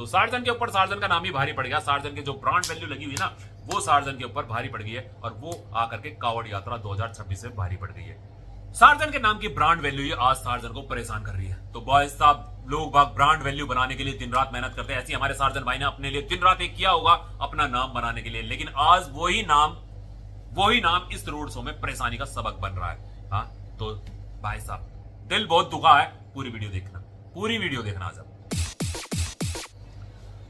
तो सार्जन के ऊपर सार्जन का नाम ही भारी पड़ गया। सार्जन के जो ब्रांड वैल्यू लगी हुई ना, वो सार्जन के ऊपर भारी पड़ गई है और वो आकर के कावड़ यात्रा 2026 में भारी पड़ गई है। सार्जन के नाम की ब्रांड वैल्यू ही आज सार्जन को परेशान कर रही है। तो बॉयज साहब, लोग बाग ब्रांड वैल्यू बनाने के लिए दिन रात मेहनत करते हैं। ऐसी हमारे सार्जन भाई ने अपने लिए दिन रात एक किया होगा अपना नाम बनाने के लिए, लेकिन आज वही नाम इस रोड शो में परेशानी का सबक बन रहा है। हाँ, तो भाई साहब दिल बहुत दुखा है। पूरी वीडियो देखना आज।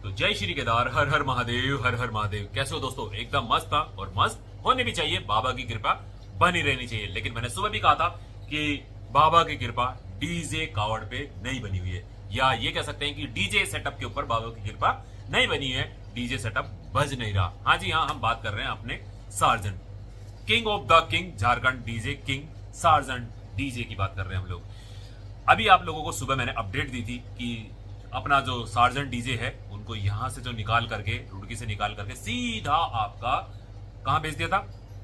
तो जय श्री केदार, हर हर महादेव, हर हर महादेव। कैसे हो दोस्तों? एकदम मस्त था और मस्त होने भी चाहिए, बाबा की कृपा बनी रहनी चाहिए। लेकिन मैंने सुबह भी कहा था कि बाबा की कृपा डीजे कावड़ पे नहीं बनी हुई है, या ये कह सकते हैं कि डीजे सेटअप के ऊपर बाबा की कृपा नहीं बनी है। डीजे सेटअप बज नहीं रहा। हाँ जी हाँ, हम बात कर रहे हैं अपने surgeon, king of the king, Jharkhand DJ king surgeon DJ की बात कर रहे हैं हम लोग। अभी आप लोगों को सुबह मैंने अपडेट दी थी कि अपना जो सार्जन डीजे है उनको यहां से जो निकाल करके, रुड़की से निकाल करके सीधा आपका कहां भेज दिया था?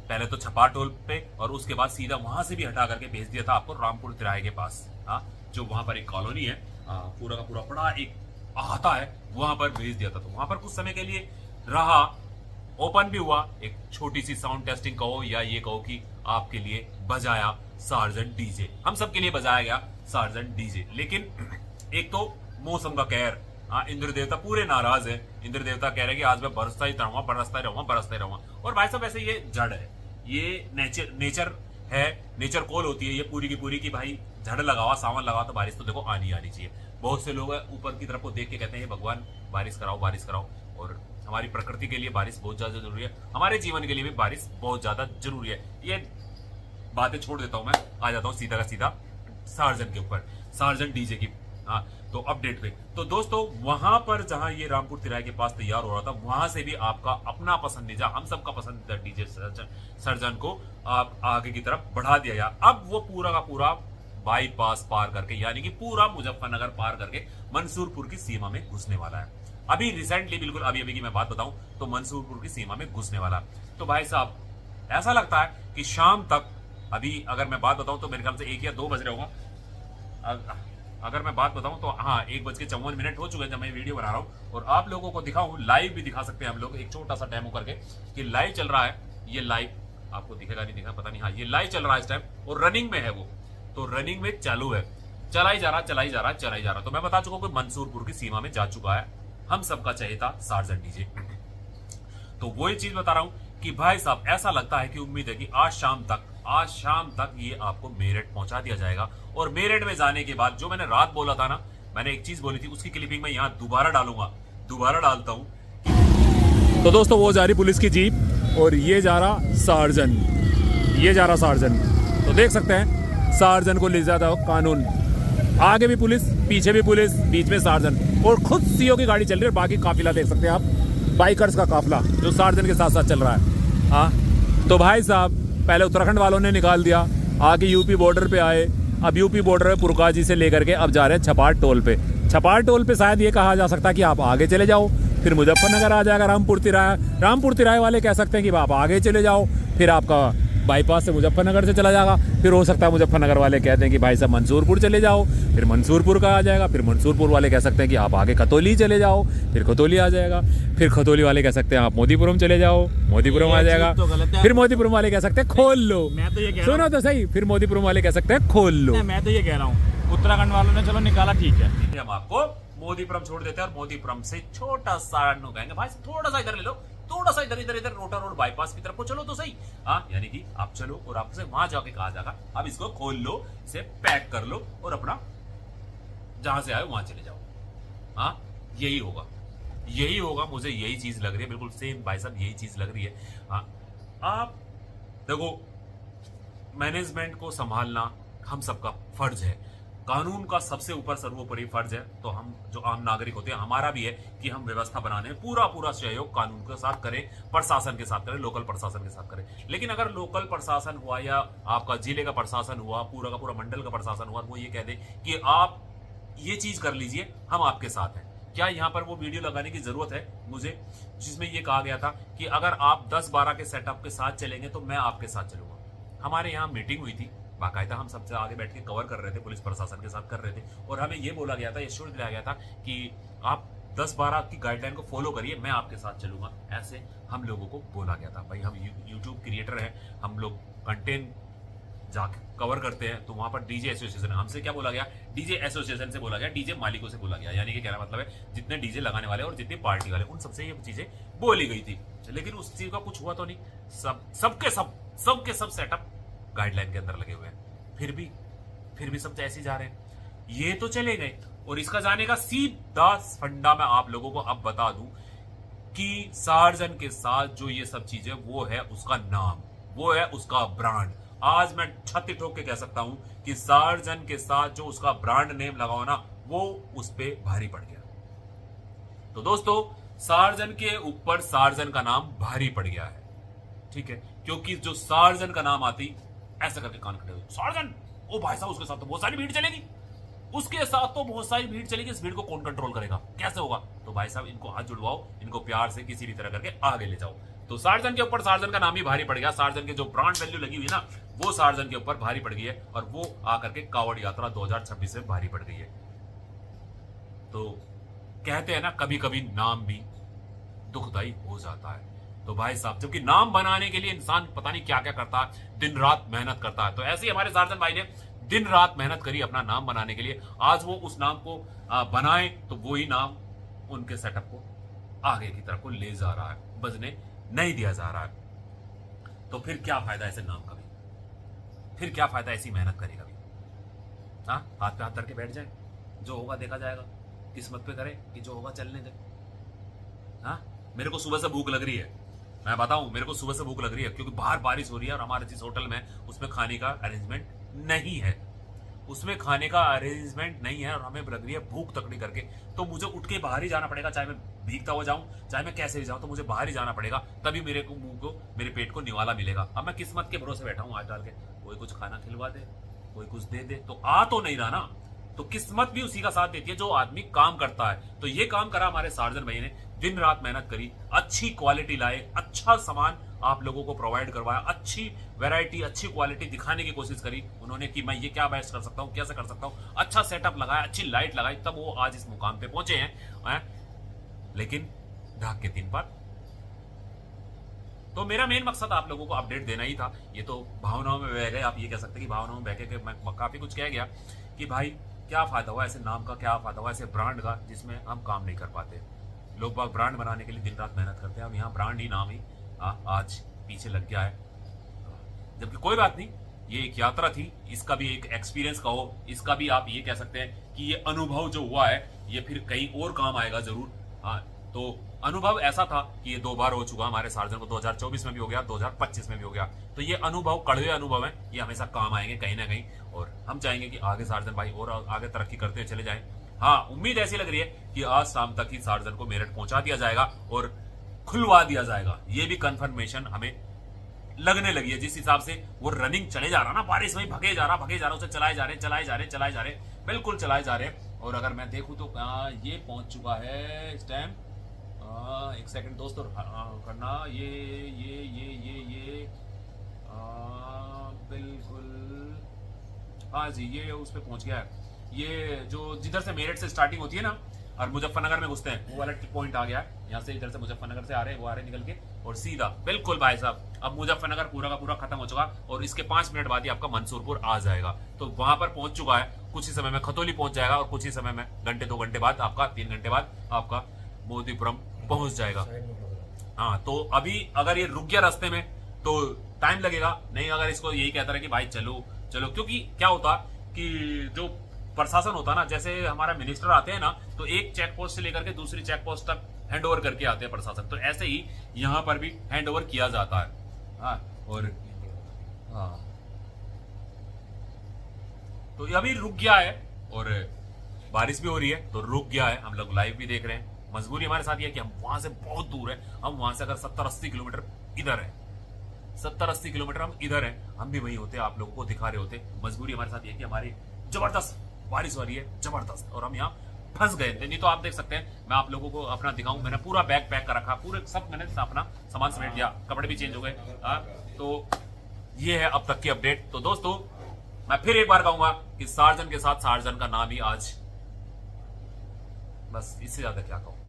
पहले तो छपार टोल पे और उसके बाद सीधा वहां से भी हटा करके भेज दिया था आपको रामपुर तिराहे के पास। हाँ, जो वहां पर एक कॉलोनी है, पूरा का पूरा बड़ा एक अहाता है, वहां पर भेज दिया था। तो वहां पर कुछ समय के लिए रहा, ओपन भी हुआ। एक छोटी सी साउंड टेस्टिंग कहो या ये कहो कि आपके लिए बजाया सार्जन डीजे, हम सबके लिए बजाया गया सार्जन डीजे। लेकिन एक तो मौसम का कहर, इंद्र देवता पूरे नाराज है। इंद्र देवता कह रहे हैं कि आज मैं बरसता ही रहूंगा। और भाई साहब वैसे ये जड़ है, ये नेचर है, नेचर कॉल होती है ये पूरी की पूरी की भाई झड़ लगावा, सावन लगावा तो बारिश तो देखो आनी चाहिए। बहुत से लोग ऊपर की तरफ को देख के कहते हैं भगवान बारिश कराओ। और हमारी प्रकृति के लिए बारिश बहुत ज्यादा जरूरी है, हमारे जीवन के लिए भी बारिश बहुत ज्यादा जरूरी है। ये बातें छोड़ देता हूं, मैं आ जाता हूं सीधा का सीधा सार्जन के ऊपर, सार्जन डीजे की। हाँ, तो अपडेट पे तो दोस्तों, वहां पर जहां ये रामपुर तिराहे के पास तैयार हो रहा था, वहां से भी आपका अपना पसंदीदा, हम सबका पसंदीदा डीजे सर्जन को आप आगे की तरफ बढ़ा दिया गया। अब वो पूरा का पूरा बाईपास पार करके, यानी कि पूरा मुजफ्फरनगर पार करके मंसूरपुर की सीमा में घुसने वाला है। अभी रिसेंटली, बिल्कुल अभी की मैं बात बताऊं तो मंसूरपुर की सीमा में घुसने वाला। तो भाई साहब ऐसा लगता है कि शाम तक, अभी अगर मैं बात बताऊं तो मेरे ख्याल से 1 या 2 बज रहे होगा। अगर मैं बात बताऊं तो हाँ, 1:54 हो चुके हैं जब मैं वीडियो बना रहा हूं। और आप लोगों को दिखाऊं, लाइव भी दिखा सकते हैं हम लोग, एक छोटा सा डेमो करके कि लाइव चल रहा है। ये लाइव आपको दिखेगा नहीं दिखा पता नहीं, हाँ ये लाइव चल रहा है इस टाइम और रनिंग में है वो, तो रनिंग में चालू है, चलाई जा रहा। तो मैं बता चुका हूं कि मंसूरपुर की सीमा में जा चुका है हम सबका चहेता सार्जन डीजे। तो वही चीज बता रहा हूं कि भाई साहब ऐसा लगता है कि उम्मीद है कि आज शाम तक ये आपको मेरठ पहुंचा दिया जाएगा। और मेरठ में जाने के बाद जो मैंने रात बोला था ना, मैंने एक चीज बोली थी, उसकी क्लिपिंग मैं यहाँ दोबारा डालता हूं। तो दोस्तों वो जा रही पुलिस की जीप और ये जा रहा सार्जन, तो देख सकते हैं सार्जन को ले जाता हो कानून, आगे भी पुलिस, पीछे भी पुलिस, बीच में सार्जन, और खुद सीओ की गाड़ी चल रही है। बाकी काफिला देख सकते हैं आप, बाइकर्स का काफिला जो सार्जन के साथ साथ चल रहा है। हाँ, तो भाई साहब पहले उत्तराखंड वालों ने निकाल दिया, आगे यूपी बॉर्डर पे आए, अब यूपी बॉर्डर पे पुरकाजी से लेकर के अब जा रहे हैं छपार टोल पे। छपार टोल पे शायद ये कहा जा सकता है कि आप आगे चले जाओ, फिर मुजफ्फरनगर आ जाएगा रामपुर तिराहे वाले कह सकते हैं कि आप आगे चले जाओ, फिर आपका बाईपास से मुजफ्फरनगर से चला जाएगा। फिर हो सकता है मुजफ्फरनगर वाले कहते हैं कि भाई साहब मंसूरपुर चले जाओ, फिर मंसूरपुर का आ जाएगा। फिर मंसूरपुर वाले कह सकते हैं कि आप आगे खतौली चले जाओ, फिर खतौली आ जाएगा। फिर खतौली वाले कह सकते हैं आप मोदीपुरम चले जाओ, मोदीपुरम आ जाएगा। फिर मोदीपुरम वाले कह सकते हैं खोल लो, मैं तो ये कह सुनो तो सही, फिर मोदीपुरम वाले कह सकते हैं खोल लो। मैं तो ये कह रहा हूँ उत्तराखंड वालों ने चलो निकाला, ठीक है, हम आपको मोदीपुरम छोड़ देते हैं और मोदीपुरम से छोटा सा कहेंगे भाई थोड़ा सा इधर ले लो, थोड़ा सा इधर रोटा रोड बाईपास की तरफ को चलो तो सही। हाँ, यानी कि आप चलो और आपसे वहां जाके कहा जाएगा अब इसको खोल लो, इसे पैक कर लो और अपना जहां से आए वहां चले जाओ। हाँ, यही होगा, मुझे यही चीज लग रही है, बिल्कुल सेम भाई साहब यही चीज लग रही है। हाँ, आप देखो, मैनेजमेंट को संभालना हम सबका फर्ज है, कानून का सबसे ऊपर सर्वोपरि फर्ज है। तो हम जो आम नागरिक होते हैं, हमारा भी है कि हम व्यवस्था बनाने में पूरा सहयोग कानून के साथ करें, प्रशासन के साथ करें, लोकल प्रशासन के साथ करें। लेकिन अगर लोकल प्रशासन हुआ या आपका जिले का प्रशासन हुआ, पूरा का पूरा मंडल का प्रशासन हुआ, वो ये कह दे कि आप ये चीज कर लीजिए, हम आपके साथ हैं, क्या यहाँ पर वो वीडियो लगाने की जरूरत है मुझे, जिसमें ये कहा गया था कि अगर आप 10-12 के सेटअप के साथ चलेंगे तो मैं आपके साथ चलूंगा। हमारे यहाँ मीटिंग हुई थी, बाकायदा हम सबसे आगे बैठ के कवर कर रहे थे, पुलिस प्रशासन के साथ कर रहे थे, और हमें ये बोला गया था, ये श्योर दिलाया गया था कि आप 10-12 की गाइडलाइन को फॉलो करिए, मैं आपके साथ चलूंगा, ऐसे हम लोगों को बोला गया था। भाई हम यूट्यूब क्रिएटर हैं, हम लोग कंटेंट जाके कवर करते हैं, तो वहां पर डीजे एसोसिएशन, हमसे क्या बोला गया, डीजे एसोसिएशन से बोला गया, डीजे मालिकों से बोला गया, यानी कि कहना मतलब है जितने डीजे लगाने वाले और जितने पार्टी वाले, उन सबसे ये चीजें बोली गई थी। लेकिन उस चीज का कुछ हुआ तो नहीं, सबके सब सेटअप गाइडलाइन के अंदर लगे हुए हैं, फिर भी सब ऐसे जा रहे हैं। ये तो चले गए, और इसका जाने का सीधा फंडा मैं आप लोगों को अब बता दूं कि सार्जन के साथ जो ये सब चीजें, वो है उसका नाम, वो है उसका ब्रांड। आज मैं छत्ती ठोक के कह सकता हूं कि सार्जन के साथ जो उसका ब्रांड नेम लगाओ ना, वो उस पे भारी पड़ गया। तो दोस्तों, सार्जन के ऊपर सार्जन का नाम भारी पड़ गया है, ठीक है, क्योंकि जो सार्जन का नाम आती ऐसा करके कान खड़े हुए, सार्जन, ओ भाई साहब, उसके साथ तो बहुत सारी भीड़ चलेगी, उसके साथ तो बहुत सारी भीड़ चलेगी, इस भीड़ को कौन कंट्रोल करेगा, कैसे होगा? तो भाई साहब, इनको हाथ जुड़वाओ, इनको प्यार से किसी भी तरह करके आगे ले जाओ। तो सार्जन के ऊपर सार्जन का नाम ही भारी पड़ गया, सार्जन के जो ब्रांड वैल्यू लगी हुई ना, वो सार्जन के ऊपर भारी पड़ गई है, और वो आकर के कावड़ यात्रा 2026 में भारी पड़ गई है। तो कहते हैं ना, कभी कभी नाम भी दुखदाई हो जाता है। तो भाई साहब, जबकि नाम बनाने के लिए इंसान पता नहीं क्या क्या करता है, दिन रात मेहनत करता है, तो ऐसे ही हमारे सार्जन भाई ने दिन रात मेहनत करी अपना नाम बनाने के लिए। आज वो उस नाम को बनाए, तो वही नाम उनके सेटअप को आगे की तरफ को ले जा रहा है, बजने नहीं दिया जा रहा है। तो फिर क्या फायदा ऐसे नाम का भी, फिर क्या फायदा ऐसी मेहनत करेगा भी? हाँ, हाथ पे हाथ धर के बैठ जाए, जो होगा देखा जाएगा, किस्मत पे करे कि जो होगा चलने दे। हाँ, मेरे को सुबह से भूख लग रही है, मैं बताऊं, मेरे को सुबह से भूख लग रही है, क्योंकि बाहर बारिश हो रही है, और हमारे जिस होटल में उसमें खाने का अरेंजमेंट नहीं है, उसमें खाने का अरेंजमेंट नहीं है, और हमें लग रही है भूख तकड़ी करके, तो मुझे उठ के बाहर ही जाना पड़ेगा, चाहे मैं भीगता हुआ जाऊं, चाहे मैं कैसे भी जाऊं, तो मुझे बाहर ही जाना पड़ेगा, तभी मेरे को मुंह को, मेरे पेट को निवाला मिलेगा। अब मैं किस्मत के भरोसे बैठा हूं, आज डाल के कोई कुछ खाना खिलवा दे, कोई कुछ दे दे, तो आ तो नहीं रहा ना। तो किस्मत भी उसी का साथ देती है जो आदमी काम करता है। तो ये काम करा हमारे सार्जन भाई ने, दिन रात मेहनत करी, अच्छी क्वालिटी लाए, अच्छा सामान आप लोगों को प्रोवाइड करवाया, अच्छी वैरायटी, अच्छी क्वालिटी दिखाने की कोशिश करी उन्होंने कि मैं ये क्या बेस्ट कर सकता हूँ, कैसे कर सकता हूँ, अच्छा सेटअप लगाया, अच्छी लाइट लगाई, तब वो आज इस मुकाम पे पहुंचे हैं। लेकिन ढाक के 3 बार। तो मेरा मेन मकसद आप लोगों को अपडेट देना ही था। ये तो भावनाओं में बह गए, आप ये कह सकते हैं कि भावनाओं में बह के मैं काफी कुछ कह गया कि भाई क्या फायदा हुआ ऐसे नाम का, क्या फायदा हुआ ऐसे ब्रांड का, जिसमें हम काम नहीं कर पाते। लोग बाग ब्रांड बनाने के लिए दिन रात मेहनत करते हैं, अब यहाँ ब्रांड ही नाम ही आज पीछे लग गया है। जबकि कोई बात नहीं, ये एक यात्रा थी, इसका भी एक एक्सपीरियंस कहो, इसका भी आप ये कह सकते हैं कि ये अनुभव जो हुआ है, ये फिर कहीं और काम आएगा जरूर। हाँ, तो अनुभव ऐसा था कि ये 2 बार हो चुका हमारे सार्जन को, 2024 में भी हो गया, 2025 में भी हो गया। तो ये अनुभव, कड़वे अनुभव है, ये हमेशा काम आएंगे कहीं ना कहीं, और हम चाहेंगे कि आगे सार्जन भाई और आगे तरक्की करते चले जाएं। हाँ, उम्मीद ऐसी लग रही है कि आज शाम तक ही सार्जन को मेरठ पहुंचा दिया जाएगा और खुलवा दिया जाएगा। ये भी कंफर्मेशन हमें लगने लगी है, जिस हिसाब से वो रनिंग चले जा रहा ना, बारिश में भगे जा रहा, उसे चलाए जा रहे, बिल्कुल चलाए जा रहे। और अगर मैं देखूं तो ये पहुंच चुका है इस टाइम, एक सेकंड दोस्तों करना, ये बिल्कुल, हाँ जी, ये उस पे पहुंच गया है। ये जो जिधर से मेरठ से स्टार्टिंग होती है ना और मुजफ्फरनगर में घुसते हैं, वो वाला पॉइंट आ गया है। यहाँ से इधर से मुजफ्फरनगर से आ रहे हैं, वो आ रहे निकल के, और सीधा बिल्कुल भाई साहब, अब मुजफ्फरनगर पूरा का पूरा खत्म हो चुका, और इसके 5 मिनट बाद ही आपका मंसूरपुर आ जाएगा। तो वहां पर पहुंच चुका है, कुछ ही समय में खतौली पहुंच जाएगा, और कुछ ही समय में घंटे 2 घंटे बाद आपका 3 घंटे बाद आपका मोतीपुरम पहुंच जाएगा। हाँ, तो अभी अगर ये रुक गया रास्ते में तो टाइम लगेगा, नहीं अगर इसको यही कहता रहे कि भाई चलो चलो, क्योंकि क्या होता कि जो प्रशासन होता है ना, जैसे हमारा मिनिस्टर आते हैं ना, तो एक चेक पोस्ट से लेकर के दूसरी चेक पोस्ट तक हैंड ओवर करके आते हैं प्रशासन, तो ऐसे ही यहाँ पर भी हैंड ओवर किया जाता है। हाँ, और हाँ, तो अभी रुक गया है, और बारिश भी हो रही है तो रुक गया है, हम लोग लाइव भी देख रहे हैं। मजबूरी हमारे साथ यह है कि हम वहां से बहुत दूर है, हम वहां से अगर 70-80 किलोमीटर इधर है, 70-80 किलोमीटर हम इधर हैं, हम भी वही होते, आप लोगों को दिखा रहे होते। मजबूरी हमारे साथ ये कि हमारी जबरदस्त बारिश हो रही है, जबरदस्त, और हम यहाँ फंस गए थे। नहीं तो आप देख सकते हैं, मैं आप लोगों को अपना दिखाऊं, मैंने पूरा बैग पैक कर रखा, पूरे सब मैंने अपना सामान समेट दिया, कपड़े भी चेंज हो गए। तो ये है अब तक की अपडेट। तो दोस्तों, मैं फिर एक बार कहूंगा कि सार्जन के साथ सार्जन का नाम ही आज, बस इससे ज्यादा क्या कहूं।